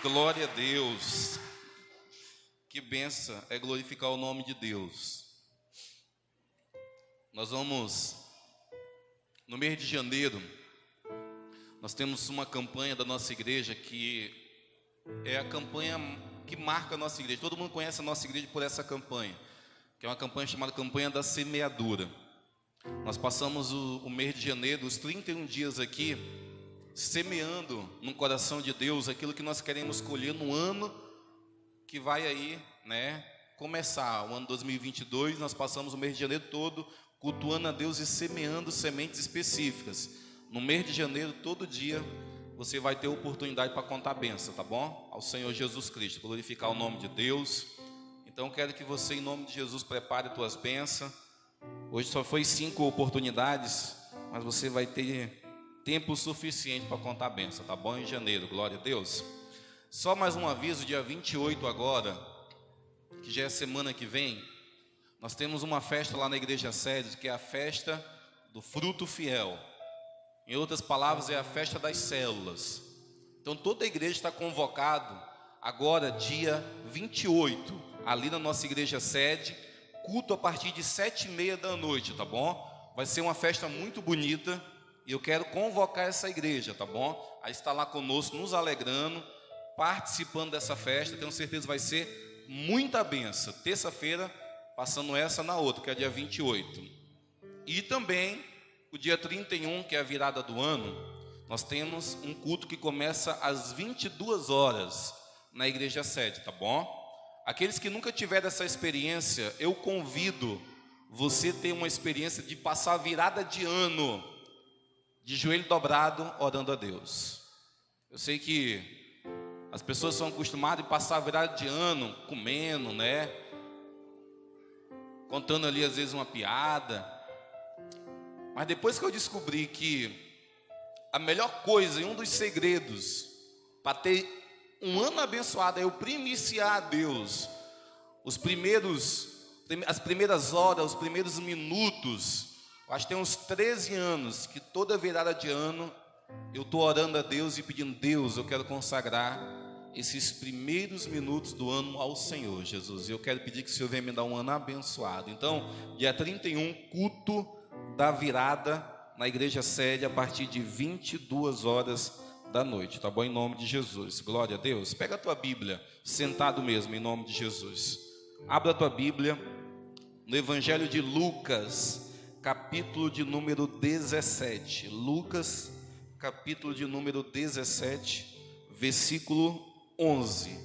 Glória a Deus. Que benção é glorificar o nome de Deus. Nós vamos, no mês de janeiro, nós temos uma campanha da nossa igreja que é a campanha que marca a nossa igreja. Todo mundo conhece a nossa igreja por essa campanha, que é uma campanha chamada Campanha da Semeadura. Nós passamos o mês de janeiro, os 31 dias aqui, semeando no coração de Deus aquilo que nós queremos colher no ano que vai aí, começar. O ano 2022, nós passamos o mês de janeiro todo cultuando a Deus e semeando sementes específicas. No mês de janeiro, todo dia, você vai ter oportunidade para contar a bênção, tá bom? Ao Senhor Jesus Cristo, glorificar o nome de Deus. Então, quero que você, em nome de Jesus, prepare as tuas bênçãos. Hoje só foi 5 oportunidades, mas você vai ter tempo suficiente para contar a bênção, tá bom? Em janeiro, glória a Deus. Só mais um aviso, dia 28 agora, que já é semana que vem, nós temos uma festa lá na igreja sede, que é a festa do fruto fiel. Em outras palavras, é a festa das células. Então toda a igreja está convocado agora, dia 28, ali na nossa igreja sede, culto a partir de 7h30 da noite, tá bom? Vai ser uma festa muito bonita e eu quero convocar essa igreja, tá bom? A estar lá conosco, nos alegrando, participando dessa festa. Tenho certeza que vai ser muita bênção. Terça-feira, passando essa na outra, que é dia 28. E também, o dia 31, que é a virada do ano, nós temos um culto que começa às 22 horas na igreja sede, tá bom? Aqueles que nunca tiveram essa experiência, eu convido você a ter uma experiência de passar a virada de ano, de joelho dobrado, orando a Deus. Eu sei que as pessoas são acostumadas a passar a virada de ano comendo, contando ali às vezes uma piada. Mas depois que eu descobri que a melhor coisa e um dos segredos para ter um ano abençoado é eu primiciar a Deus as primeiras horas, os primeiros minutos. Acho que tem uns 13 anos que toda virada de ano eu estou orando a Deus e pedindo: Deus, eu quero consagrar esses primeiros minutos do ano ao Senhor Jesus. Eu quero pedir que o Senhor venha me dar um ano abençoado. Então, dia 31, culto da virada na igreja sede a partir de 22 horas da noite, tá bom? Em nome de Jesus, glória a Deus. Pega a tua Bíblia, sentado mesmo, em nome de Jesus. Abra a tua Bíblia no Evangelho de Lucas, capítulo de número 17. Lucas, capítulo de número 17, versículo 11.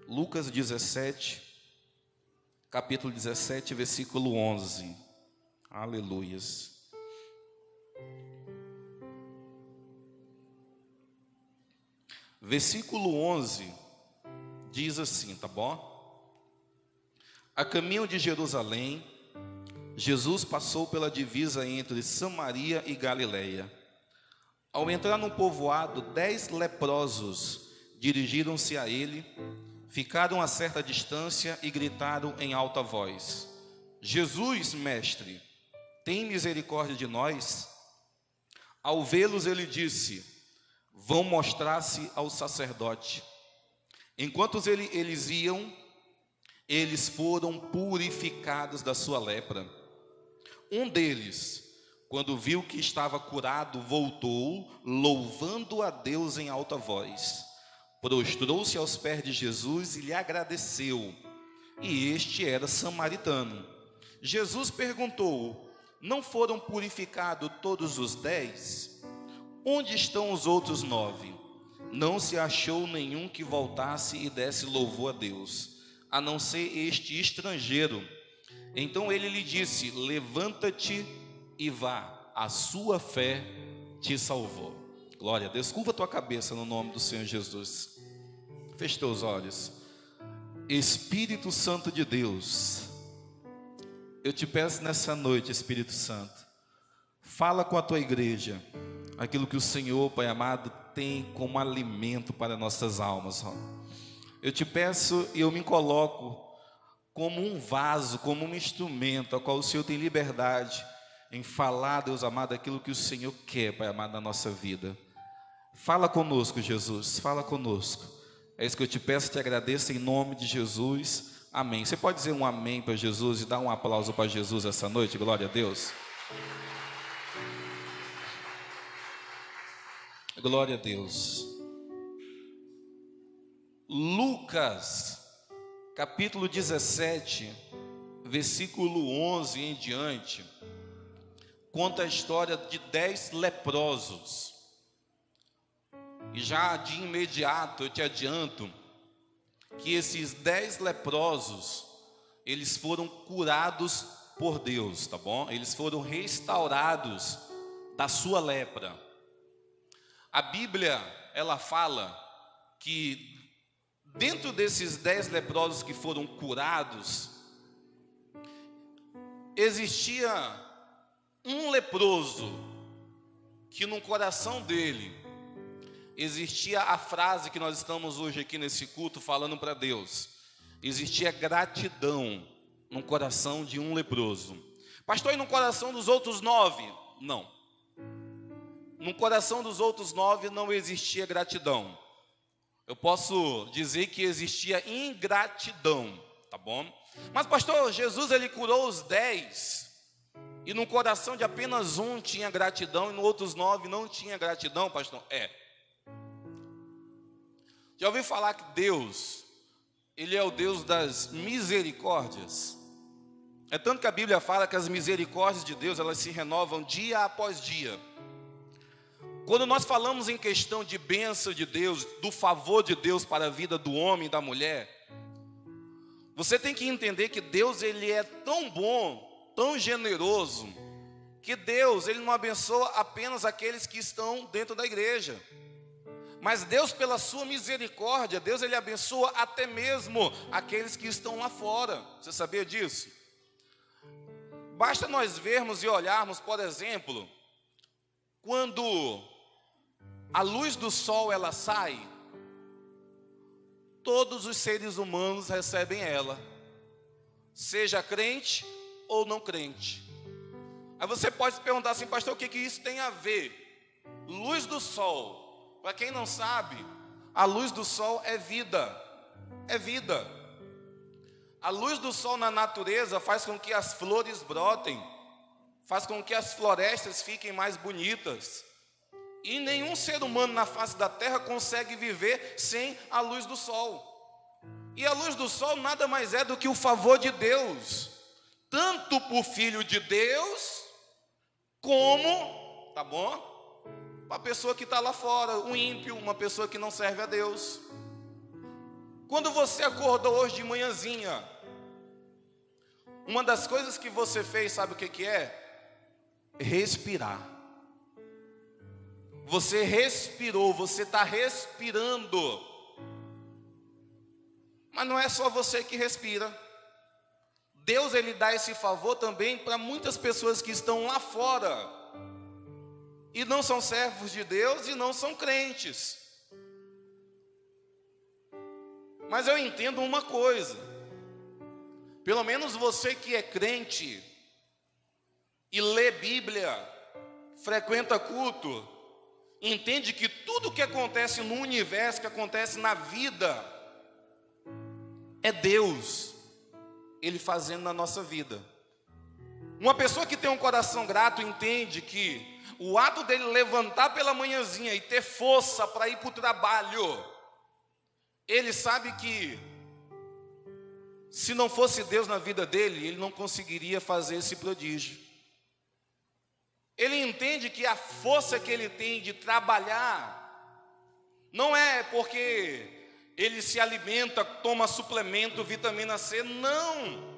Lucas 17, capítulo 17, versículo 11. Aleluias. Versículo 11 diz assim, tá bom? A caminho de Jerusalém, Jesus passou pela divisa entre Samaria e Galileia. Ao entrar num povoado, 10 leprosos dirigiram-se a ele, ficaram a certa distância e gritaram em alta voz: Jesus, mestre, tem misericórdia de nós? Ao vê-los, ele disse: vão mostrar-se ao sacerdote. Enquanto eles iam, eles foram purificados da sua lepra. Um deles, quando viu que estava curado, voltou, louvando a Deus em alta voz. Prostrou-se aos pés de Jesus e lhe agradeceu. E este era samaritano. Jesus perguntou: não foram purificados todos os 10? Onde estão os outros 9? Não se achou nenhum que voltasse e desse louvor a Deus, a não ser este estrangeiro. Então ele lhe disse: levanta-te e vá, a sua fé te salvou. Glória a Deus. Curva a tua cabeça no nome do Senhor Jesus. Feche teus olhos. Espírito Santo de Deus, eu te peço nessa noite, Espírito Santo, fala com a tua igreja aquilo que o Senhor, Pai amado, tem como alimento para nossas almas. Eu te peço e eu me coloco como um vaso, como um instrumento, ao qual o Senhor tem liberdade em falar, Deus amado, aquilo que o Senhor quer, Pai amado, na nossa vida. Fala conosco, Jesus, fala conosco. É isso que eu te peço, te agradeço em nome de Jesus. Amém. Você pode dizer um amém para Jesus e dar um aplauso para Jesus essa noite? Glória a Deus. Glória a Deus. Lucas, capítulo 17, versículo 11 em diante, conta a história de 10 leprosos. E já de imediato eu te adianto que esses 10 leprosos, eles foram curados por Deus, tá bom? Eles foram restaurados da sua lepra. A Bíblia, ela fala que dentro desses 10 leprosos que foram curados, existia um leproso que no coração dele existia a frase que nós estamos hoje aqui nesse culto falando para Deus. Existia gratidão no coração de um leproso. Pastor, e no coração dos outros 9? Não. No coração dos outros 9 não existia gratidão. Eu posso dizer que existia ingratidão, tá bom? Mas pastor, Jesus ele curou os 10 e no coração de apenas um tinha gratidão e no outros 9 não tinha gratidão, pastor? Já ouviu falar que Deus, Ele é o Deus das misericórdias? É tanto que a Bíblia fala que as misericórdias de Deus, elas se renovam dia após dia. Quando nós falamos em questão de bênção de Deus, do favor de Deus para a vida do homem e da mulher, você tem que entender que Deus ele é tão bom, tão generoso, que Deus ele não abençoa apenas aqueles que estão dentro da igreja. Mas Deus, pela sua misericórdia, Deus ele abençoa até mesmo aqueles que estão lá fora. Você sabia disso? Basta nós vermos e olharmos, por exemplo, quando a luz do sol ela sai, todos os seres humanos recebem ela, seja crente ou não crente. Aí você pode se perguntar assim, pastor, o que isso tem a ver? Luz do sol. Para quem não sabe, a luz do sol é vida, é vida. A luz do sol na natureza faz com que as flores brotem, faz com que as florestas fiquem mais bonitas. E nenhum ser humano na face da terra consegue viver sem a luz do sol. E a luz do sol nada mais é do que o favor de Deus, tanto para o Filho de Deus, como, tá bom? Para a pessoa que está lá fora, um ímpio, uma pessoa que não serve a Deus. Quando você acordou hoje de manhãzinha, uma das coisas que você fez, sabe o que é? Respirar. Você respirou, você está respirando. Mas não é só você que respira. Deus ele dá esse favor também para muitas pessoas que estão lá fora e não são servos de Deus e não são crentes. Mas eu entendo uma coisa, pelo menos você que é crente e lê Bíblia, frequenta culto, entende que tudo que acontece no universo, que acontece na vida, é Deus, Ele fazendo na nossa vida. Uma pessoa que tem um coração grato entende que o ato dele levantar pela manhãzinha e ter força para ir para o trabalho, ele sabe que se não fosse Deus na vida dele, ele não conseguiria fazer esse prodígio. Ele entende que a força que ele tem de trabalhar não é porque ele se alimenta, toma suplemento, vitamina C, não.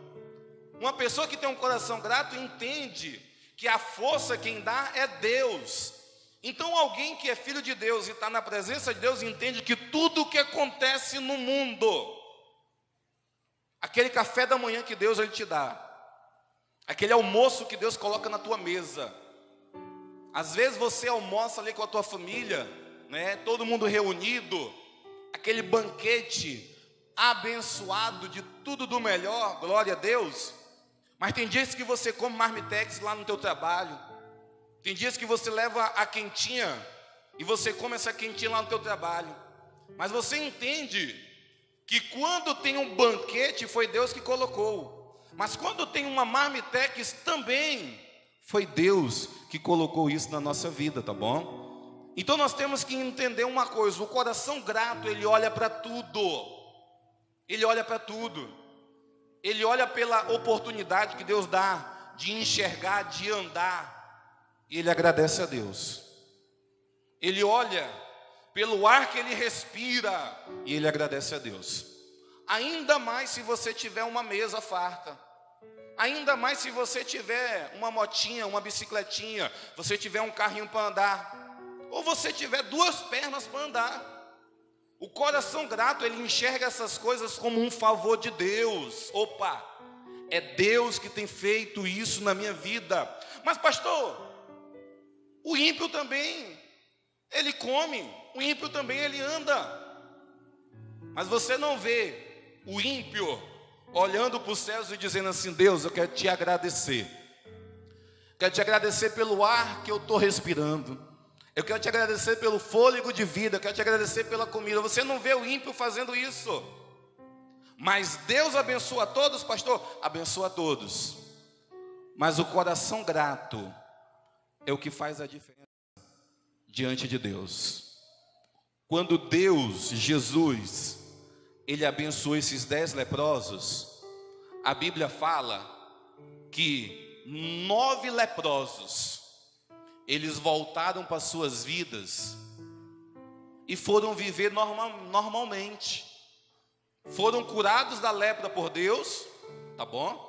Uma pessoa que tem um coração grato entende que a força quem dá é Deus. Então alguém que é filho de Deus e está na presença de Deus entende que tudo o que acontece no mundo, aquele café da manhã que Deus ele te dá, aquele almoço que Deus coloca na tua mesa, às vezes você almoça ali com a tua família, né, todo mundo reunido, aquele banquete abençoado de tudo do melhor, glória a Deus. Mas tem dias que você come marmitex lá no teu trabalho, tem dias que você leva a quentinha e você come essa quentinha lá no teu trabalho. Mas você entende que quando tem um banquete foi Deus que colocou, mas quando tem uma marmitex também foi Deus que colocou isso na nossa vida, tá bom? Então nós temos que entender uma coisa: o coração grato, ele olha para tudo, ele olha para tudo, ele olha pela oportunidade que Deus dá de enxergar, de andar, e ele agradece a Deus. Ele olha pelo ar que ele respira e ele agradece a Deus. Ainda mais se você tiver uma mesa farta, ainda mais se você tiver uma motinha, uma bicicletinha, você tiver um carrinho para andar, ou você tiver duas pernas para andar. O coração grato, ele enxerga essas coisas como um favor de Deus. Opa, é Deus que tem feito isso na minha vida. Mas pastor, o ímpio também, ele come, o ímpio também ele anda. Mas você não vê o ímpio olhando para os céus e dizendo assim: Deus, eu quero te agradecer. Quero te agradecer pelo ar que eu estou respirando. Eu quero te agradecer pelo fôlego de vida. Eu quero te agradecer pela comida. Você não vê o ímpio fazendo isso. Mas Deus abençoa a todos, pastor? Abençoa a todos. Mas o coração grato é o que faz a diferença diante de Deus. Quando Deus, Jesus, ele abençoou esses 10 leprosos, a Bíblia fala que 9 leprosos, eles voltaram para suas vidas e foram viver normalmente. Foram curados da lepra por Deus, tá bom?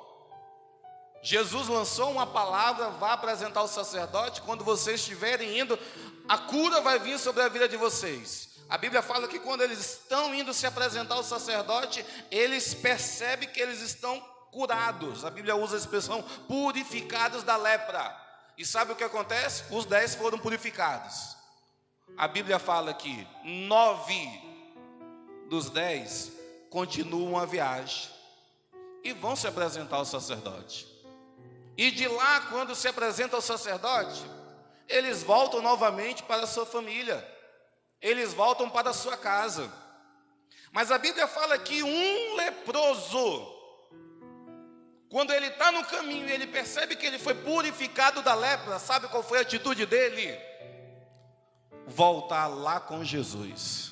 Jesus lançou uma palavra: vá apresentar o sacerdote. Quando vocês estiverem indo, a cura vai vir sobre a vida de vocês. A Bíblia fala que quando eles estão indo se apresentar ao sacerdote, eles percebem que eles estão curados. A Bíblia usa a expressão purificados da lepra. E sabe o que acontece? Os 10 foram purificados. A Bíblia fala que 9 dos 10 continuam a viagem e vão se apresentar ao sacerdote. E de lá, quando se apresenta ao sacerdote, eles voltam novamente para a sua família, eles voltam para a sua casa. Mas a Bíblia fala que um leproso, quando ele está no caminho e ele percebe que ele foi purificado da lepra, sabe qual foi a atitude dele? Voltar lá com Jesus.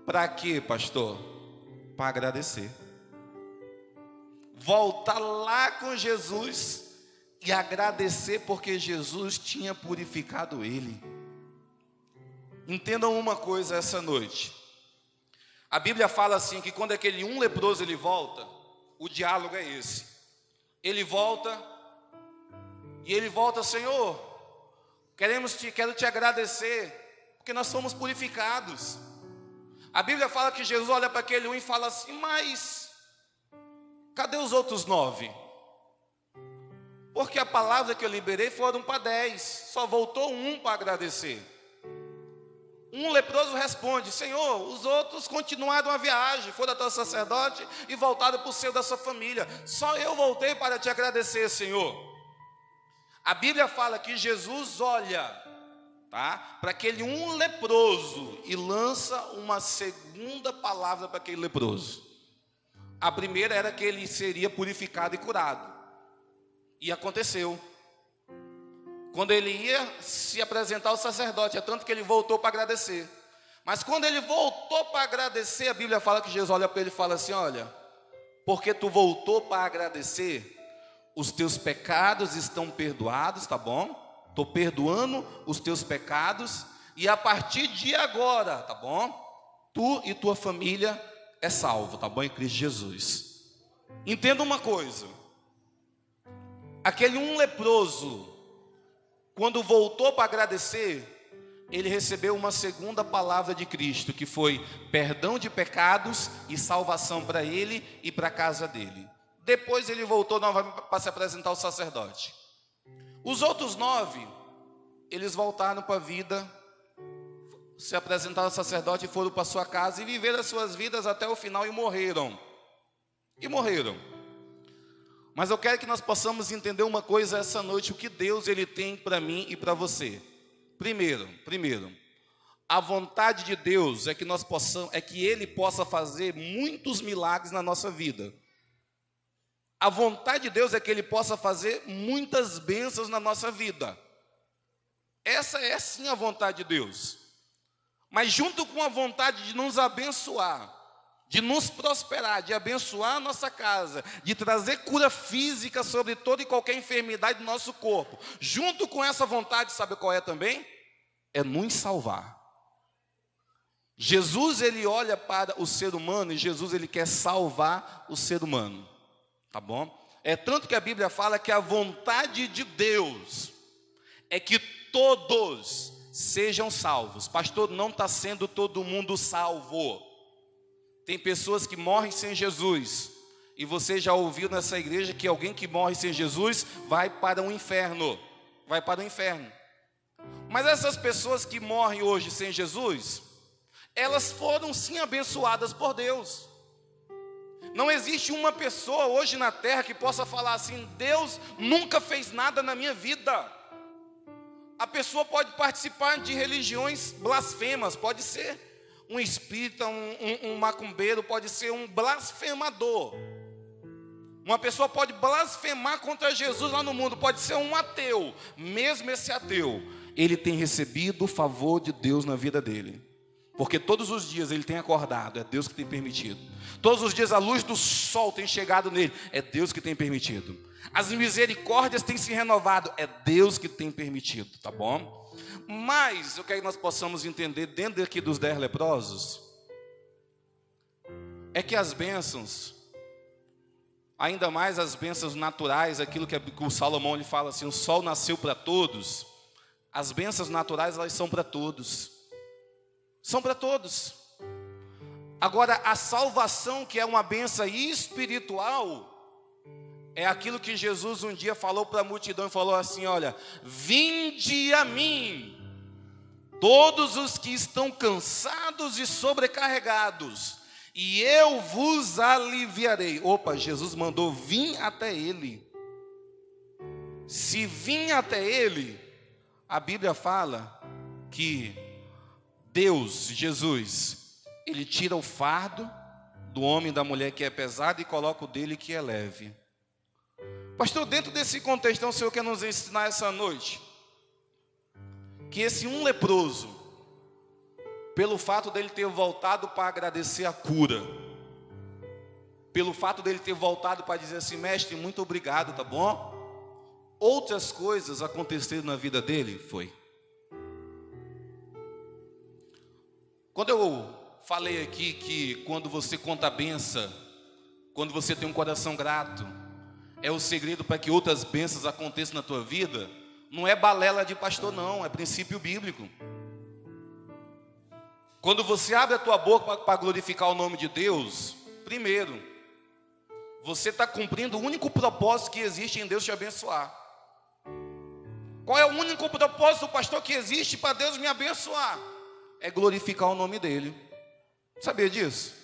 Para quê, pastor? Para agradecer. Voltar lá com Jesus e agradecer porque Jesus tinha purificado ele. Entendam uma coisa essa noite. A Bíblia fala assim, que quando aquele um leproso ele volta, o diálogo é esse. Ele volta, e ele volta: Senhor, quero te agradecer, porque nós somos purificados. A Bíblia fala que Jesus olha para aquele um e fala assim: mas cadê os outros 9? Porque a palavra que eu liberei foram para 10, só voltou um para agradecer. Um leproso responde: Senhor, os outros continuaram a viagem, foram até o sacerdote e voltaram para o seio da sua família. Só eu voltei para te agradecer, Senhor. A Bíblia fala que Jesus olha, tá, para aquele um leproso e lança uma segunda palavra para aquele leproso. A primeira era que ele seria purificado e curado. E aconteceu. Quando ele ia se apresentar ao sacerdote, é tanto que ele voltou para agradecer. Mas quando ele voltou para agradecer, a Bíblia fala que Jesus olha para ele e fala assim: olha, porque tu voltou para agradecer, os teus pecados estão perdoados, tá bom? Estou perdoando os teus pecados, e a partir de agora, tá bom? Tu e tua família é salvo, tá bom? Em Cristo Jesus. Entenda uma coisa: aquele um leproso, quando voltou para agradecer, ele recebeu uma segunda palavra de Cristo, que foi perdão de pecados e salvação para ele e para a casa dele. Depois ele voltou novamente para se apresentar ao sacerdote. Os outros 9, eles voltaram para a vida, se apresentaram ao sacerdote e foram para a sua casa e viveram as suas vidas até o final e morreram. Mas eu quero que nós possamos entender uma coisa essa noite: o que Deus ele tem para mim e para você. Primeiro, a vontade de Deus é que Ele possa fazer muitos milagres na nossa vida. A vontade de Deus é que Ele possa fazer muitas bênçãos na nossa vida. Essa é sim a vontade de Deus. Mas junto com a vontade de nos abençoar, de nos prosperar, de abençoar a nossa casa, de trazer cura física sobre toda e qualquer enfermidade do nosso corpo, junto com essa vontade, sabe qual é também? É nos salvar. Jesus, ele olha para o ser humano e Jesus, ele quer salvar o ser humano. Tá bom? É tanto que a Bíblia fala que a vontade de Deus é que todos sejam salvos. Pastor, não está sendo todo mundo salvo. Tem pessoas que morrem sem Jesus. E você já ouviu nessa igreja que alguém que morre sem Jesus vai para o inferno. Vai para o inferno. Mas essas pessoas que morrem hoje sem Jesus, elas foram sim abençoadas por Deus. Não existe uma pessoa hoje na terra que possa falar assim: Deus nunca fez nada na minha vida. A pessoa pode participar de religiões blasfemas, pode ser um espírita, um macumbeiro, pode ser um blasfemador. Uma pessoa pode blasfemar contra Jesus lá no mundo, pode ser um ateu. Mesmo esse ateu, ele tem recebido o favor de Deus na vida dele. Porque todos os dias ele tem acordado, é Deus que tem permitido. Todos os dias a luz do sol tem chegado nele, é Deus que tem permitido. As misericórdias têm se renovado, é Deus que tem permitido, tá bom? Mas eu quero que nós possamos entender dentro aqui dos 10 leprosos, é que as bênçãos, ainda mais as bênçãos naturais, aquilo que o Salomão ele fala assim, o sol nasceu para todos. As bênçãos naturais, elas são para todos. São para todos. Agora, a salvação, que é uma bênção espiritual, é aquilo que Jesus um dia falou para a multidão e falou assim: olha, vinde a mim, todos os que estão cansados e sobrecarregados, e eu vos aliviarei. Opa, Jesus mandou vir até ele. Se vir até ele, a Bíblia fala que Deus, Jesus, ele tira o fardo do homem e da mulher que é pesado e coloca o dele que é leve. Pastor, dentro desse contexto, o Senhor quer nos ensinar essa noite que esse um leproso, pelo fato dele ter voltado para agradecer a cura, pelo fato dele ter voltado para dizer assim: mestre, muito obrigado, tá bom? Outras coisas aconteceram na vida dele, foi. Quando eu falei aqui que quando você conta a benção, quando você tem um coração grato, é o segredo para que outras bênçãos aconteçam na tua vida, não é balela de pastor não, é princípio bíblico. Quando você abre a tua boca para glorificar o nome de Deus, primeiro, você está cumprindo o único propósito que existe em Deus te abençoar. Qual é o único propósito, pastor, que existe para Deus me abençoar? É glorificar o nome dele. Sabia disso?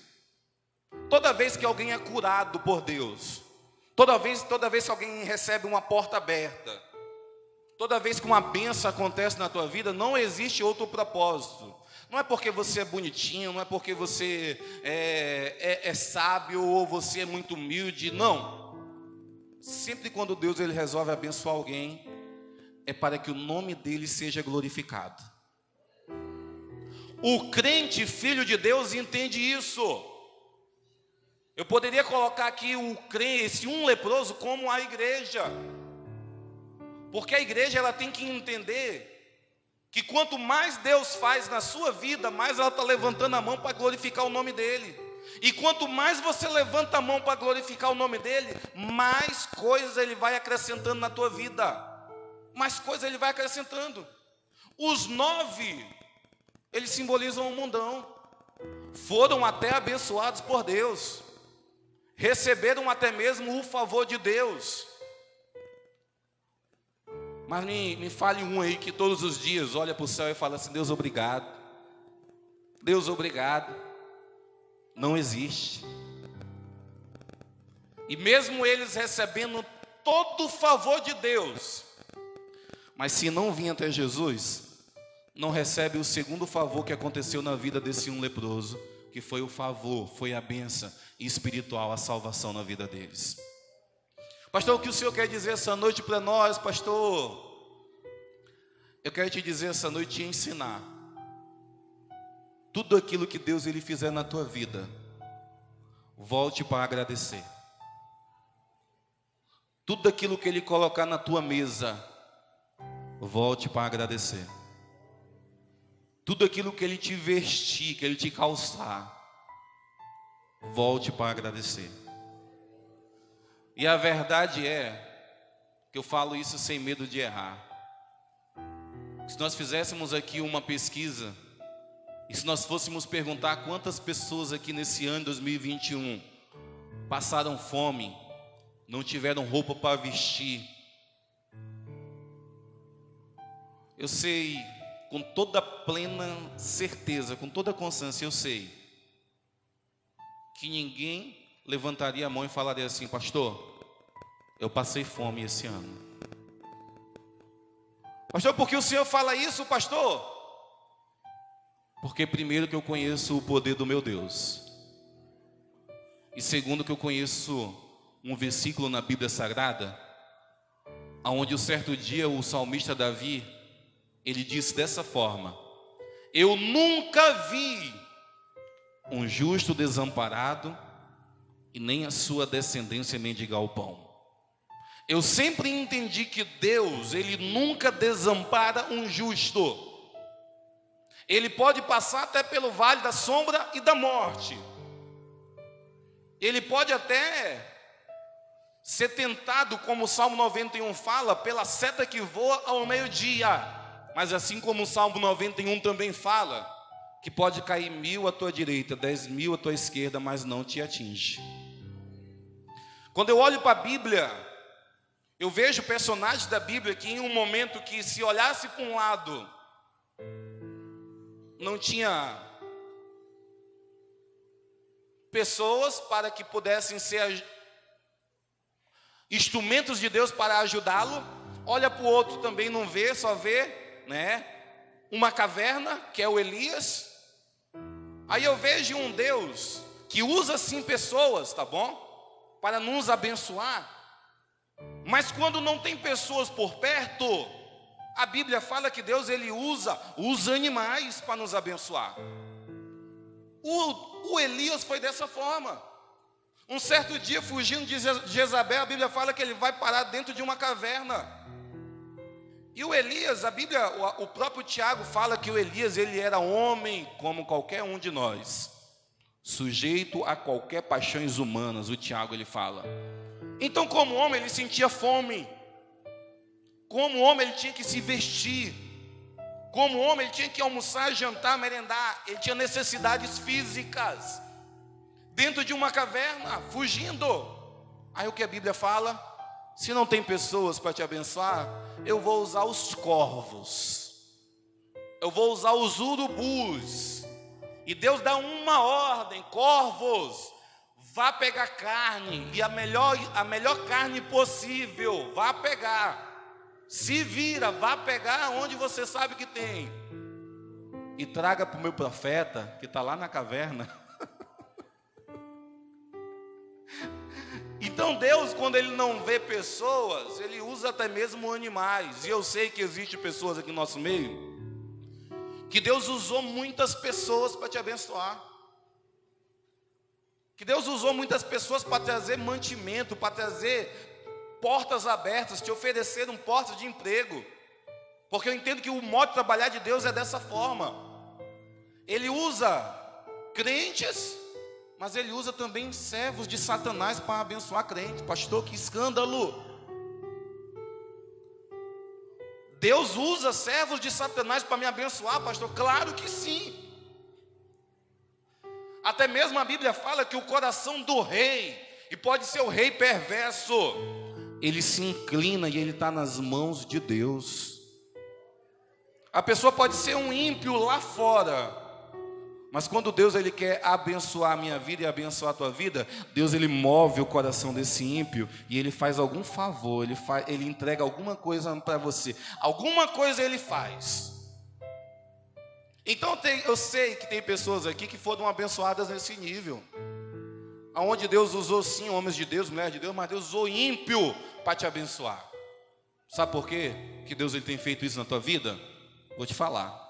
Toda vez que alguém é curado por Deus, toda vez que alguém recebe uma porta aberta, toda vez que uma bênção acontece na tua vida, não existe outro propósito. Não é porque você é bonitinho, não é porque você é sábio ou você é muito humilde, não. Sempre quando Deus ele resolve abençoar alguém, é para que o nome dele seja glorificado. O crente, filho de Deus, entende isso. Eu poderia colocar aqui o crente, esse um leproso, como a igreja. Porque a igreja ela tem que entender que quanto mais Deus faz na sua vida, mais ela está levantando a mão para glorificar o nome dele. E quanto mais você levanta a mão para glorificar o nome dele, mais coisas ele vai acrescentando na tua vida. Mais coisas ele vai acrescentando. Os 9... eles simbolizam o mundão. Foram até abençoados por Deus. Receberam até mesmo o favor de Deus. Mas me fale um aí que todos os dias olha para o céu e fala assim: Deus, obrigado. Deus, obrigado. Não existe. E mesmo eles recebendo todo o favor de Deus, mas se não vir até Jesus, não recebe o segundo favor que aconteceu na vida desse um leproso, que foi o favor, foi a bênção espiritual, a salvação na vida deles. Pastor, o que o Senhor quer dizer essa noite para nós, pastor? Eu quero te dizer essa noite e ensinar. Tudo aquilo que Deus ele fizer na tua vida, volte para agradecer. Tudo aquilo que Ele colocar na tua mesa, volte para agradecer. Tudo aquilo que Ele te vestir, que Ele te calçar, volte para agradecer. E a verdade é que eu falo isso sem medo de errar. Se nós fizéssemos aqui uma pesquisa, e se nós fôssemos perguntar quantas pessoas aqui nesse ano de 2021 passaram fome, não tiveram roupa para vestir, eu sei, com toda plena certeza, com toda consciência, eu sei que ninguém levantaria a mão e falaria assim: pastor, eu passei fome esse ano. Pastor, por que o senhor fala isso, pastor? Porque primeiro que eu conheço o poder do meu Deus, e segundo que eu conheço um versículo na Bíblia Sagrada, onde um certo dia o salmista Davi, ele disse dessa forma: eu nunca vi um justo desamparado e nem a sua descendência mendigar o pão. Eu sempre entendi que Deus, Ele nunca desampara um justo. Ele pode passar até pelo vale da sombra e da morte. Ele pode até ser tentado, como o Salmo 91 fala, pela seta que voa ao meio-dia. Mas assim como o Salmo 91 também fala, que pode cair 1000 à tua direita, 10.000 à tua esquerda, mas não te atinge. Quando eu olho para a Bíblia, eu vejo personagens da Bíblia que em um momento que se olhasse para um lado, não tinha pessoas para que pudessem ser instrumentos de Deus para ajudá-lo. Olha para o outro, também não vê, só vê, uma caverna, que é o Elias. Aí eu vejo um Deus que usa sim pessoas, tá bom? Para nos abençoar. Mas quando não tem pessoas por perto, a Bíblia fala que Deus ele usa os animais para nos abençoar. O Elias foi dessa forma. Um certo dia, fugindo de Jezabel, a Bíblia fala que ele vai parar dentro de uma caverna. E o Elias, o próprio Tiago fala que o Elias ele era homem como qualquer um de nós, sujeito a qualquer paixões humanas. O Tiago ele fala. Então, como homem, ele sentia fome. Como homem, ele tinha que se vestir. Como homem, ele tinha que almoçar, jantar, merendar. Ele tinha necessidades físicas. Dentro de uma caverna, fugindo. Aí o que a Bíblia fala? Se não tem pessoas para te abençoar, eu vou usar os corvos. Eu vou usar os urubus. E Deus dá uma ordem: corvos, vá pegar carne, e a melhor carne possível, vá pegar. Se vira, vá pegar onde você sabe que tem. E traga para o meu profeta, que está lá na caverna. Então Deus, quando Ele não vê pessoas, Ele usa até mesmo animais. E eu sei que existem pessoas aqui no nosso meio, que Deus usou muitas pessoas para te abençoar. Que Deus usou muitas pessoas para trazer mantimento, para trazer portas abertas, te ofereceram portas de emprego. Porque eu entendo que o modo de trabalhar de Deus é dessa forma. Ele usa crentes, mas Ele usa também servos de Satanás para abençoar crentes. Pastor, que escândalo! Deus usa servos de Satanás para me abençoar, pastor? Claro que sim. Até mesmo a Bíblia fala que o coração do rei, e pode ser o rei perverso, ele se inclina e ele está nas mãos de Deus. A pessoa pode ser um ímpio lá fora, mas quando Deus ele quer abençoar a minha vida e abençoar a tua vida, Deus ele move o coração desse ímpio e ele faz algum favor, ele entrega alguma coisa para você, alguma coisa ele faz. Então eu sei que tem pessoas aqui que foram abençoadas nesse nível, aonde Deus usou sim homens de Deus, mulheres de Deus, mas Deus usou ímpio para te abençoar. Sabe por quê que Deus ele tem feito isso na tua vida? Vou te falar.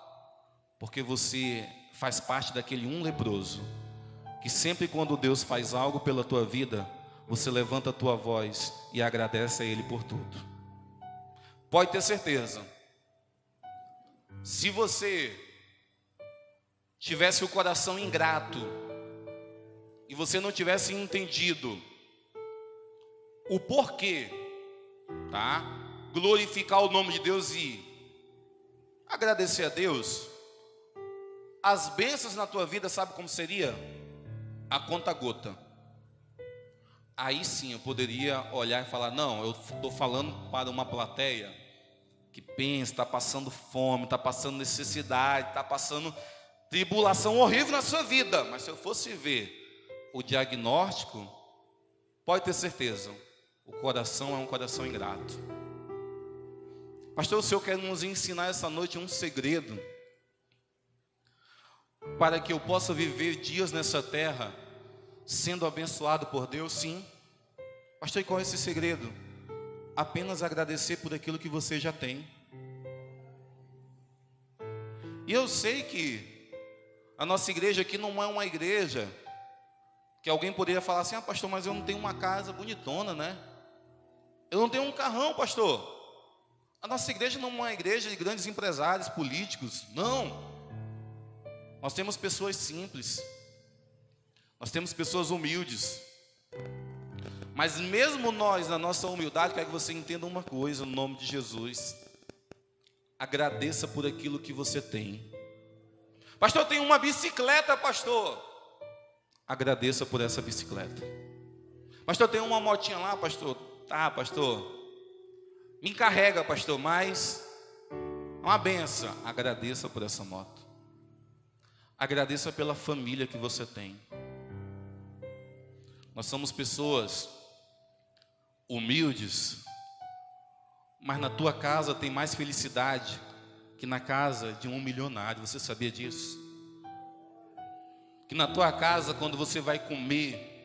Porque você faz parte daquele leproso, que sempre quando Deus faz algo pela tua vida, você levanta a tua voz e agradece a Ele por tudo. Pode ter certeza, se você tivesse o coração ingrato, e você não tivesse entendido o porquê, tá? Glorificar o nome de Deus e agradecer a Deus, as bênçãos na tua vida, sabe como seria? A conta gota. Aí sim eu poderia olhar e falar, não, eu estou falando para uma plateia que pensa, está passando fome, está passando necessidade, está passando tribulação horrível na sua vida. Mas se eu fosse ver o diagnóstico, pode ter certeza, o coração é um coração ingrato. Pastor, o Senhor quer nos ensinar essa noite um segredo para que eu possa viver dias nessa terra sendo abençoado por Deus? Sim. Pastor, e qual é esse segredo? Apenas agradecer por aquilo que você já tem. E eu sei que a nossa igreja aqui não é uma igreja que alguém poderia falar assim, pastor, mas eu não tenho uma casa bonitona, né? Eu não tenho um carrão, pastor. A nossa igreja não é uma igreja de grandes empresários, políticos, não. Nós temos pessoas simples, nós temos pessoas humildes. Mas mesmo nós, na nossa humildade, quero que você entenda uma coisa, no nome de Jesus. Agradeça por aquilo que você tem. Pastor, eu tenho uma bicicleta, pastor. Agradeça por essa bicicleta. Pastor, eu tenho uma motinha lá, pastor. Tá, pastor. Me encarrega, pastor, mas é uma benção. Agradeça por essa moto. Agradeça pela família que você tem. Nós somos pessoas humildes, mas na tua casa tem mais felicidade que na casa de um milionário. Você sabia disso? Que na tua casa, quando você vai comer,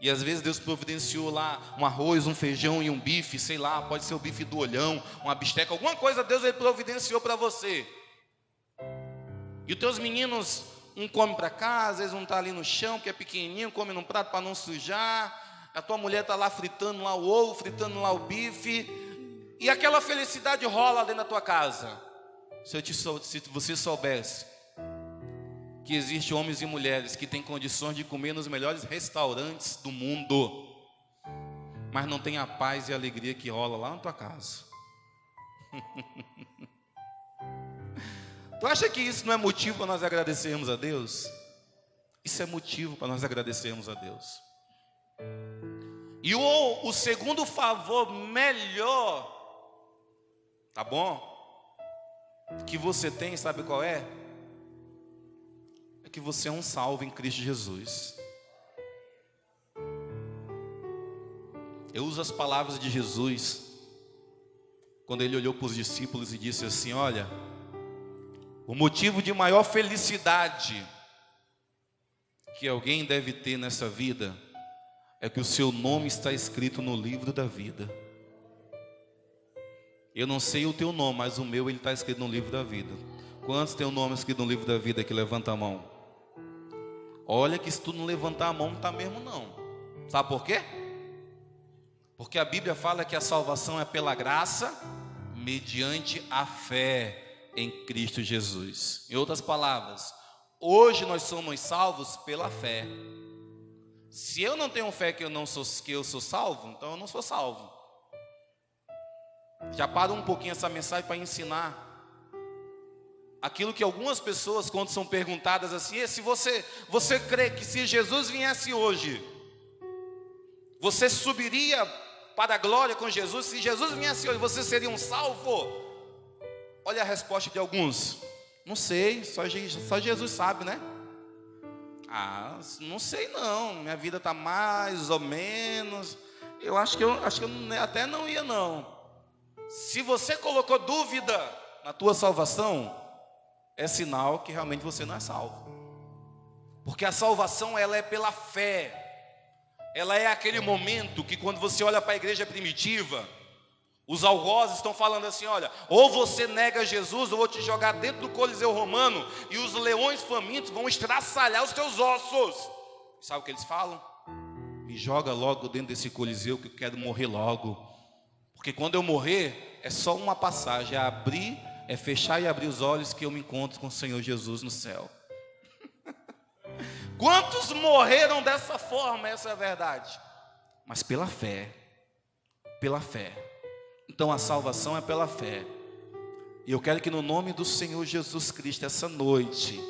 e às vezes Deus providenciou lá um arroz, um feijão e um bife, sei lá, pode ser o bife do olhão, uma bisteca, alguma coisa Deus ele providenciou para você. E os teus meninos, um come para casa, eles um tá ali no chão, que é pequenininho, come num prato para não sujar. A tua mulher está lá fritando lá o ovo, fritando lá o bife, e aquela felicidade rola dentro da tua casa. Se você soubesse que existem homens e mulheres que têm condições de comer nos melhores restaurantes do mundo, mas não tem a paz e a alegria que rola lá na tua casa. Tu acha que isso não é motivo para nós agradecermos a Deus? Isso é motivo para nós agradecermos a Deus. E o segundo favor melhor, tá bom? Que você tem, sabe qual é? É que você é um salvo em Cristo Jesus. Eu uso as palavras de Jesus quando ele olhou para os discípulos e disse assim: olha, o motivo de maior felicidade que alguém deve ter nessa vida é que o seu nome está escrito no livro da vida. Eu não sei o teu nome, mas o meu ele está escrito no livro da vida. Quantos tem o nome escrito no livro da vida que levanta a mão? Olha que se tu não levantar a mão não está mesmo não. Sabe por quê? Porque a Bíblia fala que a salvação é pela graça, mediante a fé em Cristo Jesus. Em outras palavras, hoje nós somos salvos pela fé. Se eu não tenho fé que eu sou salvo, então eu não sou salvo. Já paro um pouquinho essa mensagem para ensinar aquilo que algumas pessoas, quando são perguntadas assim: se você crê que se Jesus viesse hoje, você subiria para a glória com Jesus? Se Jesus viesse hoje, você seria um salvo? Olha a resposta de alguns: não sei, só Jesus sabe, né? Não sei não, minha vida está mais ou menos, eu acho que eu até não ia não. Se você colocou dúvida na tua salvação, é sinal que realmente você não é salvo. Porque a salvação, ela é pela fé. Ela é aquele momento que quando você olha para a igreja primitiva, os algozes estão falando assim, olha, ou você nega Jesus, ou eu vou te jogar dentro do Coliseu Romano, e os leões famintos vão estraçalhar os teus ossos. Sabe o que eles falam? Me joga logo dentro desse Coliseu, que eu quero morrer logo. Porque quando eu morrer, é só uma passagem, é fechar e abrir os olhos que eu me encontro com o Senhor Jesus no céu. Quantos morreram dessa forma? Essa é a verdade. Mas pela fé. Pela fé. Então a salvação é pela fé. E eu quero que no nome do Senhor Jesus Cristo, essa noite,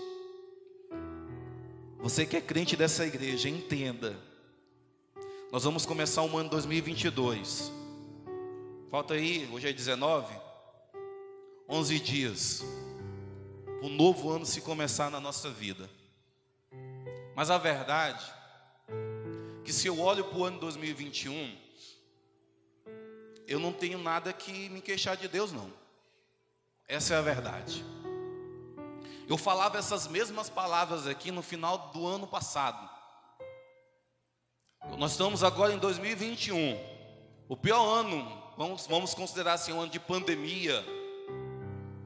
você que é crente dessa igreja, entenda. Nós vamos começar um ano 2022. Falta aí, hoje é 19, 11 dias. O novo ano se começar na nossa vida. Mas a verdade é que se eu olho para o ano 2021, eu não tenho nada que me queixar de Deus, não. Essa é a verdade. Eu falava essas mesmas palavras aqui no final do ano passado. Nós estamos agora em 2021. O pior ano, vamos considerar assim, um ano de pandemia,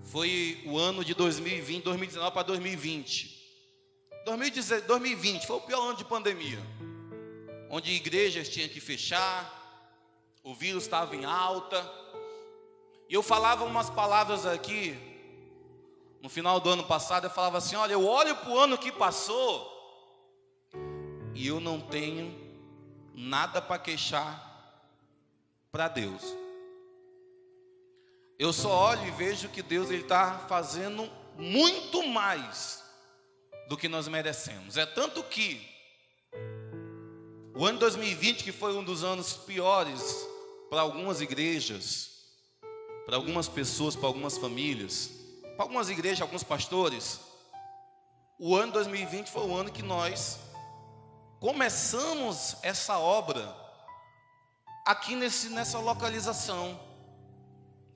foi o ano de 2020, 2019 para 2020. 2020 foi o pior ano de pandemia, onde igrejas tinham que fechar, o vírus estava em alta, e eu falava umas palavras aqui, no final do ano passado, eu falava assim, olha, eu olho para o ano que passou, e eu não tenho nada para queixar para Deus. Eu só olho e vejo que Deus está fazendo muito mais do que nós merecemos. É tanto que o ano 2020, que foi um dos anos piores para algumas igrejas, para algumas pessoas, para algumas famílias, para algumas igrejas, alguns pastores, o ano 2020 foi o ano que nós começamos essa obra aqui nessa localização.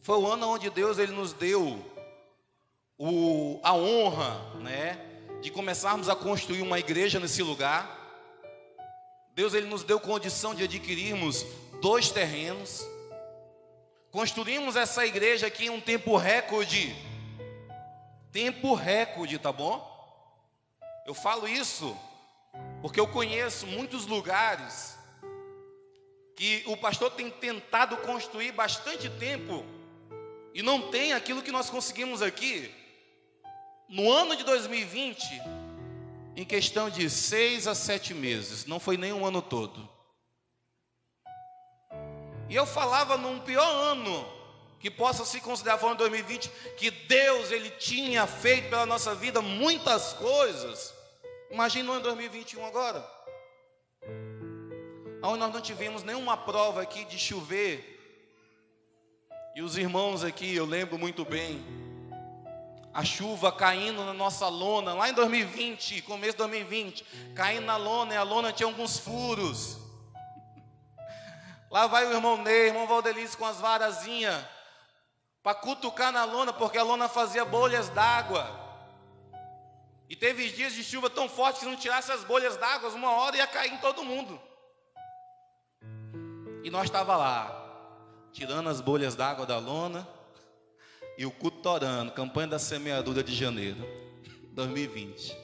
Foi o ano onde Deus ele nos deu a honra, né, de começarmos a construir uma igreja nesse lugar. Deus ele nos deu condição de adquirirmos 2 terrenos. Construímos essa igreja aqui em um tempo recorde. Tempo recorde, tá bom? Eu falo isso porque eu conheço muitos lugares que o pastor tem tentado construir bastante tempo e não tem aquilo que nós conseguimos aqui. No ano de 2020, em questão de 6 a 7 meses, não foi nem um ano todo. E eu falava num pior ano, que possa se considerar falando 2020, que Deus ele tinha feito pela nossa vida muitas coisas. Imagina o ano 2021 agora, onde nós não tivemos nenhuma prova aqui de chover. E os irmãos aqui, eu lembro muito bem, a chuva caindo na nossa lona, lá em 2020, começo de 2020, caindo na lona, e a lona tinha alguns furos. Lá vai o irmão Ney, irmão Valdelice com as varazinhas, para cutucar na lona, porque a lona fazia bolhas d'água. E teve dias de chuva tão forte que se não tirasse as bolhas d'água, uma hora ia cair em todo mundo. E nós estava lá, tirando as bolhas d'água da lona, e o culto orando, campanha da semeadura de janeiro, 2020.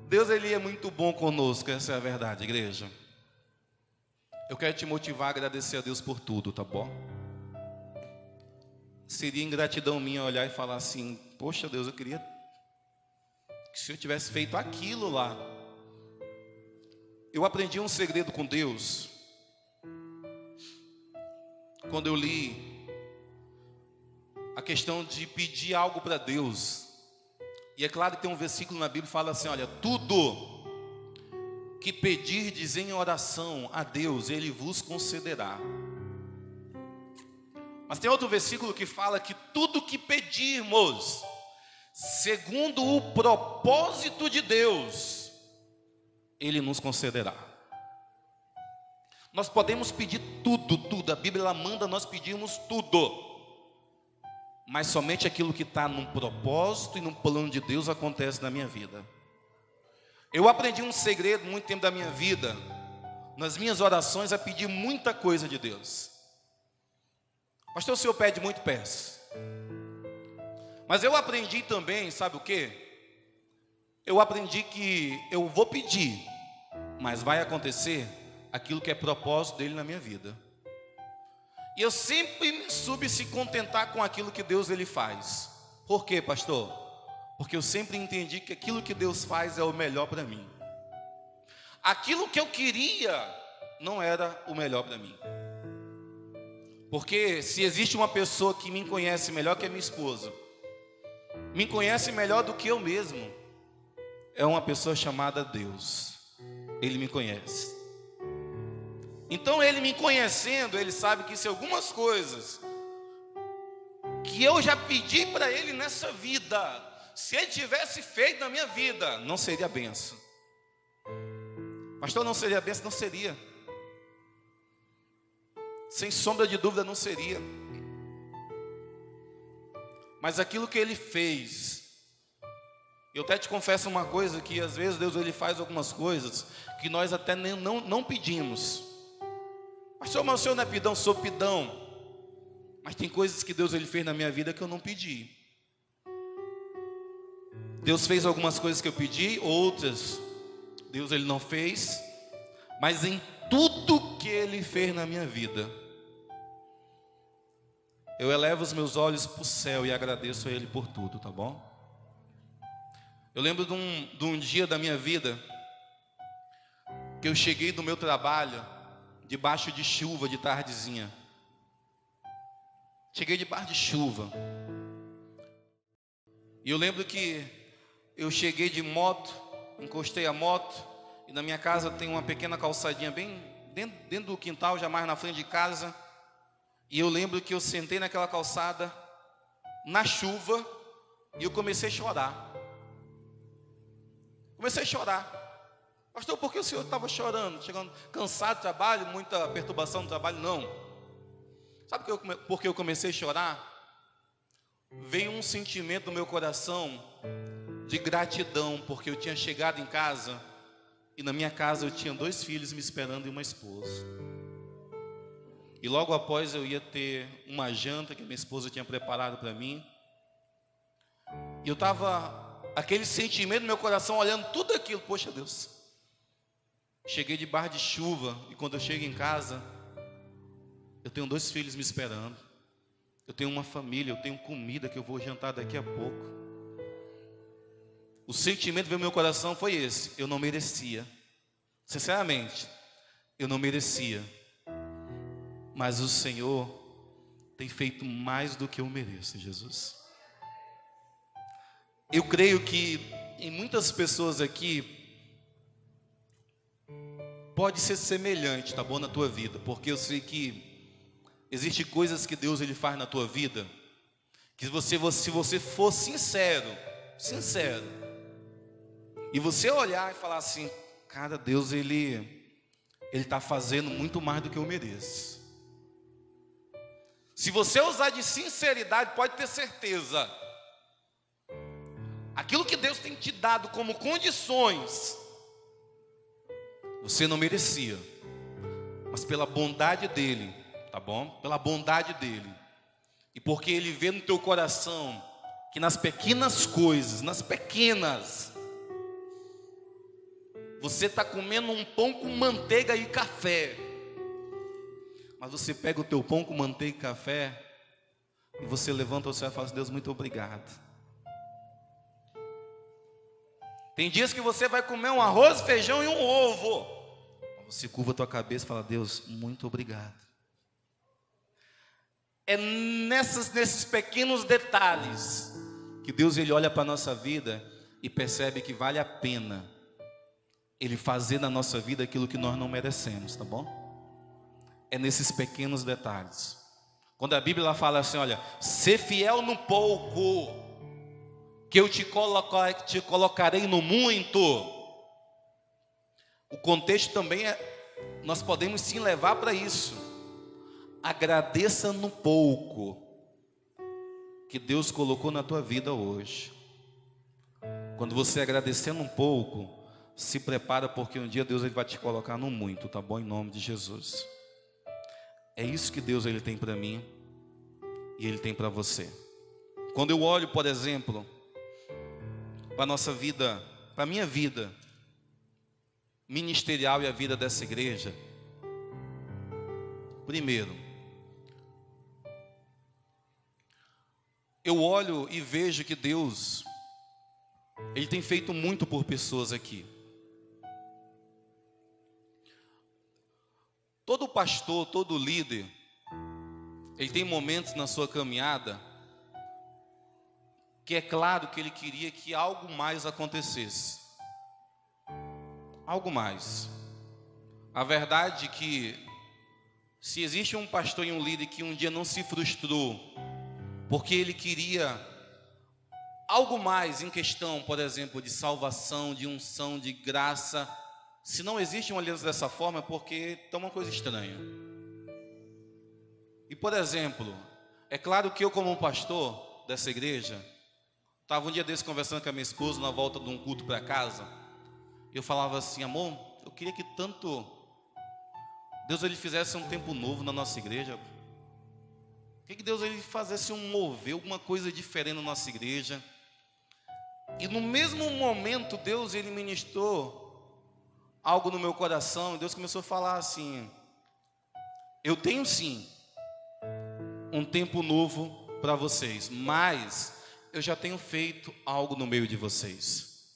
Deus ele é muito bom conosco, essa é a verdade, igreja. Eu quero te motivar a agradecer a Deus por tudo, tá bom? Seria ingratidão minha olhar e falar assim, poxa Deus, eu queria que o Senhor tivesse feito aquilo lá. Eu aprendi um segredo com Deus quando eu li a questão de pedir algo para Deus. E é claro que tem um versículo na Bíblia que fala assim, olha, tudo que pedirdes em oração a Deus, Ele vos concederá. Mas tem outro versículo que fala que tudo que pedirmos, segundo o propósito de Deus, Ele nos concederá. Nós podemos pedir tudo, a Bíblia ela manda nós pedirmos tudo. mas somente aquilo que está num propósito e num plano de Deus acontece na minha vida. Eu aprendi um segredo muito tempo da minha vida, nas minhas orações, a pedir muita coisa de Deus. Pastor, o senhor pede muito? Peço. Mas eu aprendi também, sabe o quê? Eu aprendi que eu vou pedir, mas vai acontecer aquilo que é propósito dele na minha vida. E eu sempre me soube se contentar com aquilo que Deus ele faz. Por quê, pastor? Porque eu sempre entendi que aquilo que Deus faz é o melhor para mim. Aquilo que eu queria não era o melhor para mim. Porque se existe uma pessoa que me conhece melhor que a minha esposa, me conhece melhor do que eu mesmo, é uma pessoa chamada Deus. Ele me conhece. Então ele me conhecendo, ele sabe que se algumas coisas que eu já pedi para ele nessa vida, se ele tivesse feito na minha vida, não seria bênção. Pastor, não seria bênção? Não seria. Sem sombra de dúvida não seria. Mas aquilo que ele fez, eu até te confesso uma coisa, que às vezes Deus ele faz algumas coisas que nós até não pedimos. Pastor, mas o senhor não é pidão? Sou pidão. Mas tem coisas que Deus ele fez na minha vida que eu não pedi. Deus fez algumas coisas que eu pedi, outras Deus ele não fez. Mas em tudo que ele fez na minha vida, eu elevo os meus olhos para o céu e agradeço a ele por tudo, tá bom? Eu lembro de um dia da minha vida que eu cheguei do meu trabalho debaixo de chuva, de tardezinha. Cheguei debaixo de chuva. E eu lembro que eu cheguei de moto, encostei a moto, e na minha casa tem uma pequena calçadinha bem dentro do quintal, já mais na frente de casa. E eu lembro que eu sentei naquela calçada, na chuva, e eu comecei a chorar. Comecei a chorar. Pastor, por que o senhor estava chorando? Chegando cansado do trabalho, muita perturbação no trabalho? Não. Sabe por que eu comecei a chorar? Veio um sentimento no meu coração de gratidão, porque eu tinha chegado em casa, e na minha casa eu tinha 2 filhos me esperando e uma esposa. E logo após eu ia ter uma janta que minha esposa tinha preparado para mim. E eu estava, aquele sentimento no meu coração, olhando tudo aquilo. Poxa Deus, cheguei debaixo de chuva, e quando eu chego em casa, eu tenho 2 filhos me esperando. Eu tenho uma família, eu tenho comida que eu vou jantar daqui a pouco. O sentimento que veio no meu coração foi esse: eu não merecia. Sinceramente, eu não merecia. Mas o Senhor tem feito mais do que eu mereço, Jesus. Eu creio que em muitas pessoas aqui pode ser semelhante, tá bom, na tua vida, porque eu sei que existem coisas que Deus ele faz na tua vida, que se você for sincero, e você olhar e falar assim: cara, Deus ele está fazendo muito mais do que eu mereço. Se você usar de sinceridade, pode ter certeza, aquilo que Deus tem te dado como condições, você não merecia, mas pela bondade dele, tá bom? Pela bondade dele, e porque ele vê no teu coração que nas pequenas coisas, você está comendo um pão com manteiga e café, mas você pega o teu pão com manteiga e café, e você levanta o céu e fala assim: Deus, muito obrigado. Tem dias que você vai comer um arroz, feijão e um ovo, você curva a tua cabeça e fala: Deus, muito obrigado. É nesses pequenos detalhes que Deus ele olha para a nossa vida e percebe que vale a pena ele fazer na nossa vida aquilo que nós não merecemos, tá bom? É nesses pequenos detalhes. Quando a Bíblia fala assim: olha, ser fiel no pouco, que eu te colocarei no muito. O contexto também nós podemos sim levar para isso. Agradeça no pouco, que Deus colocou na tua vida hoje. Quando você agradecendo um pouco, se prepara, porque um dia Deus ele vai te colocar no muito, tá bom? Em nome de Jesus. É isso que Deus ele tem para mim e ele tem para você. Quando eu olho, por exemplo, para a nossa vida, para a minha vida ministerial e a vida dessa igreja, primeiro, eu olho e vejo que Deus, ele tem feito muito por pessoas aqui. Todo pastor, todo líder, ele tem momentos na sua caminhada que é claro que ele queria que algo mais acontecesse. Algo mais. A verdade é que se existe um pastor e um líder que um dia não se frustrou, porque ele queria algo mais em questão, por exemplo, de salvação, de unção, de graça, se não existe uma aliança dessa forma, é porque está uma coisa estranha. E, por exemplo, é claro que eu, como um pastor dessa igreja, estava um dia desse conversando com a minha esposa na volta de um culto para casa. Eu falava assim: amor, eu queria que tanto Deus ele fizesse um tempo novo na nossa igreja. Que Deus ele fizesse um mover, alguma coisa diferente na nossa igreja. E no mesmo momento Deus ele ministrou algo no meu coração. Deus começou a falar assim: eu tenho sim um tempo novo para vocês, mas eu já tenho feito algo no meio de vocês.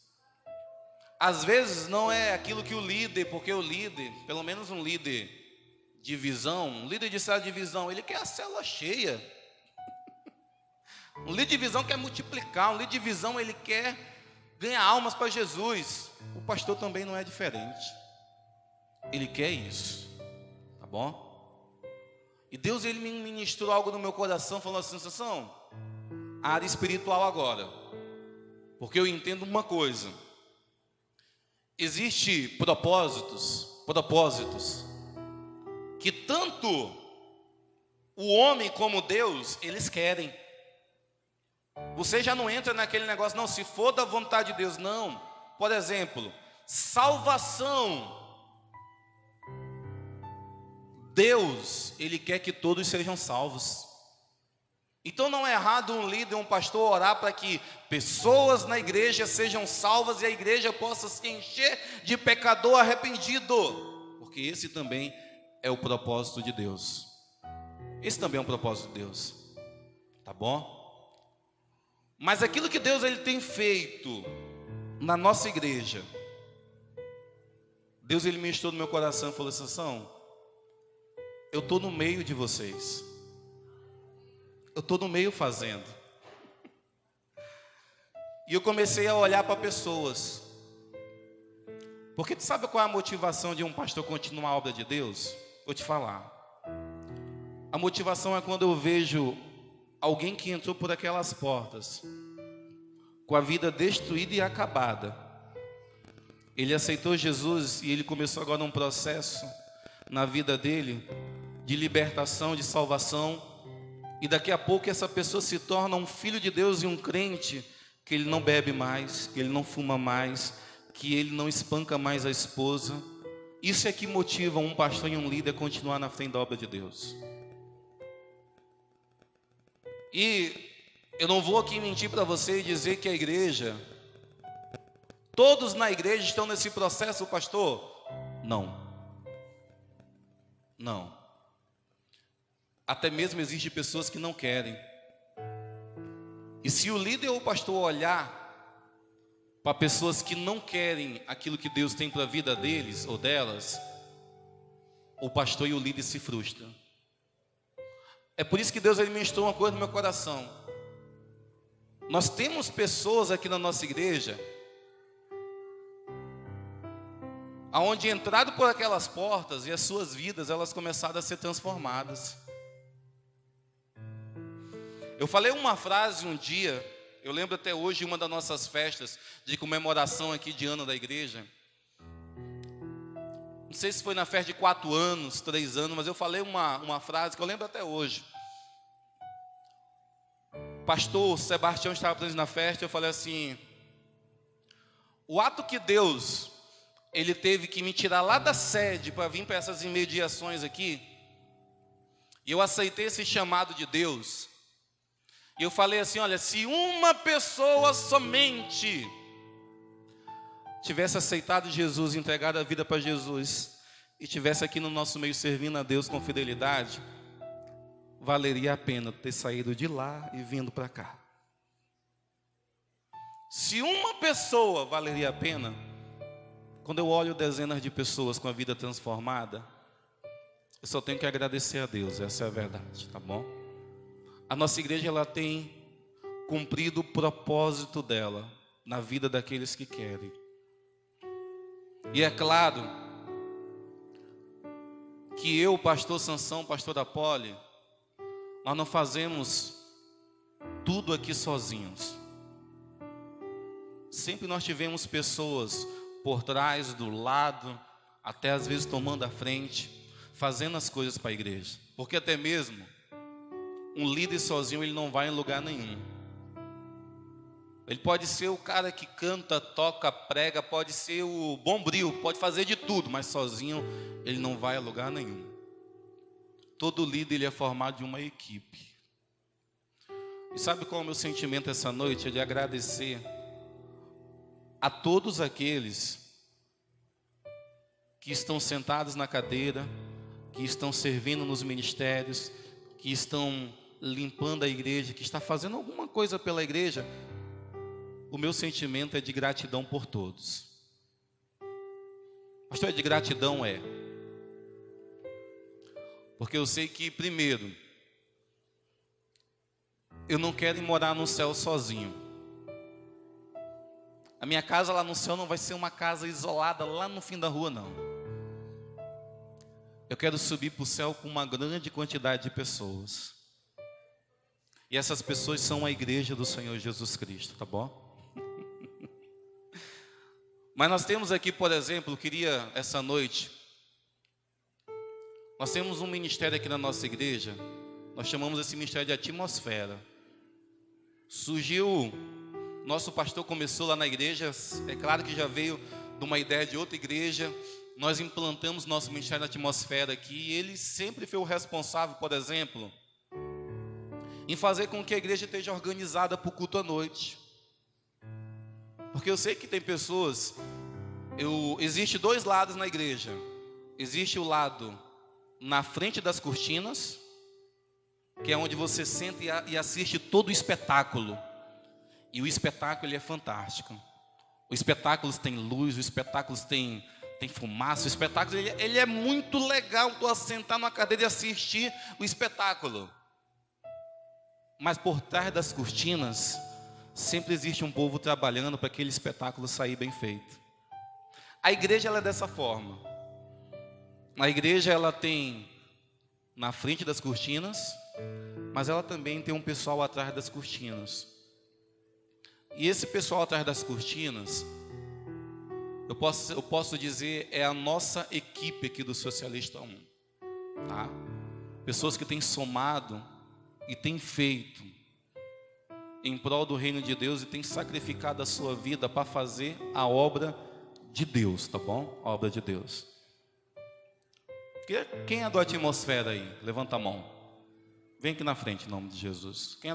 Às vezes não é aquilo que o líder, porque o líder, pelo menos um líder de visão, um líder de célula de visão, ele quer a célula cheia. Um líder de visão quer multiplicar, um líder de visão ele quer ganhar almas para Jesus. O pastor também não é diferente. Ele quer isso, tá bom? E Deus ele me ministrou algo no meu coração, falou assim: Sansão, a área espiritual agora, porque eu entendo uma coisa: existe propósitos que tanto o homem como Deus eles querem. Você já não entra naquele negócio, não, se for da vontade de Deus, não. Por exemplo, salvação. Deus, ele quer que todos sejam salvos. Então não é errado um líder, um pastor orar para que pessoas na igreja sejam salvas e a igreja possa se encher de pecador arrependido, porque esse também é o propósito de Deus. Esse também é um propósito de Deus, tá bom? Mas aquilo que Deus ele tem feito na nossa igreja, Deus ele ministrou no meu coração e falou: Sansão, eu estou no meio de vocês. Eu estou no meio fazendo. E eu comecei a olhar para pessoas. Porque tu sabe qual é a motivação de um pastor continuar a obra de Deus? Vou te falar. A motivação é quando eu vejo alguém que entrou por aquelas portas com a vida destruída e acabada. Ele aceitou Jesus e ele começou agora um processo na vida dele de libertação, de salvação. E daqui a pouco essa pessoa se torna um filho de Deus e um crente, que ele não bebe mais, que ele não fuma mais, que ele não espanca mais a esposa. Isso é que motiva um pastor e um líder a continuar na frente da obra de Deus. E eu não vou aqui mentir para você e dizer que a igreja, todos na igreja estão nesse processo, pastor? Não. Até mesmo existem pessoas que não querem. E se o líder ou o pastor olhar para pessoas que não querem aquilo que Deus tem para a vida deles ou delas, o pastor e o líder se frustram. É por isso que Deus ele ministrou uma coisa no meu coração. Nós temos pessoas aqui na nossa igreja aonde entraram por aquelas portas e as suas vidas elas começaram a ser transformadas. Eu falei uma frase um dia, eu lembro até hoje, uma das nossas festas de comemoração aqui de ano da igreja. Não sei se foi na festa de 4 anos, 3 anos, mas eu falei uma frase que eu lembro até hoje. pastor Sebastião estava presente na festa, eu falei assim: o ato que Deus, Ele teve que me tirar lá da sede para vir para essas imediações aqui, e eu aceitei esse chamado de Deus, e eu falei assim: olha, se uma pessoa somente tivesse aceitado Jesus, entregado a vida para Jesus, e tivesse aqui no nosso meio servindo a Deus com fidelidade, valeria a pena ter saído de lá e vindo para cá. Se uma pessoa valeria a pena, quando eu olho dezenas de pessoas com a vida transformada, eu só tenho que agradecer a Deus, essa é a verdade, tá bom? A nossa igreja, ela tem cumprido o propósito dela na vida daqueles que querem. E é claro que eu, pastor Sansão, pastor Apole, nós não fazemos tudo aqui sozinhos. Sempre nós tivemos pessoas por trás, do lado, até às vezes tomando a frente, fazendo as coisas para a igreja. Porque até mesmo um líder sozinho, ele não vai em lugar nenhum. Ele pode ser o cara que canta, toca, prega, pode ser o bombril, pode fazer de tudo, mas sozinho ele não vai a lugar nenhum. Todo líder, ele é formado de uma equipe. E sabe qual é o meu sentimento essa noite? É de agradecer a todos aqueles que estão sentados na cadeira, que estão servindo nos ministérios, que estão limpando a igreja, que está fazendo alguma coisa pela igreja. O meu sentimento é de gratidão por todos. Pastor, de gratidão porque eu sei que, primeiro, eu não quero ir morar no céu sozinho. A minha casa lá no céu não vai ser uma casa isolada lá no fim da rua, não. Eu quero subir para o céu com uma grande quantidade de pessoas. E essas pessoas são a igreja do Senhor Jesus Cristo, tá bom? Mas nós temos aqui, por exemplo, eu queria essa noite, nós temos um ministério aqui na nossa igreja, nós chamamos esse ministério de atmosfera. Surgiu, nosso pastor começou lá na igreja, é claro que já veio de uma ideia de outra igreja, nós implantamos nosso ministério na atmosfera aqui, e ele sempre foi o responsável, por exemplo, em fazer com que a igreja esteja organizada para o culto à noite. Porque eu sei que tem pessoas, existe dois lados na igreja. Existe o lado na frente das cortinas, que é onde você senta e assiste todo o espetáculo. E o espetáculo, ele é fantástico. O espetáculo tem luz, o espetáculo tem fumaça, o espetáculo ele é muito legal, tu sentar numa cadeira e assistir o espetáculo. Mas por trás das cortinas sempre existe um povo trabalhando para aquele espetáculo sair bem feito. A igreja, ela é dessa forma. A igreja, ela tem na frente das cortinas, mas ela também tem um pessoal atrás das cortinas. E esse pessoal atrás das cortinas, eu posso dizer, é a nossa equipe aqui do Socialista 1, tá? Pessoas que têm somado e têm feito em prol do reino de Deus e têm sacrificado a sua vida para fazer a obra de Deus, tá bom? A obra de Deus. Quem é do atmosfera aí? Levanta a mão. Vem aqui na frente, em nome de Jesus. Quem é do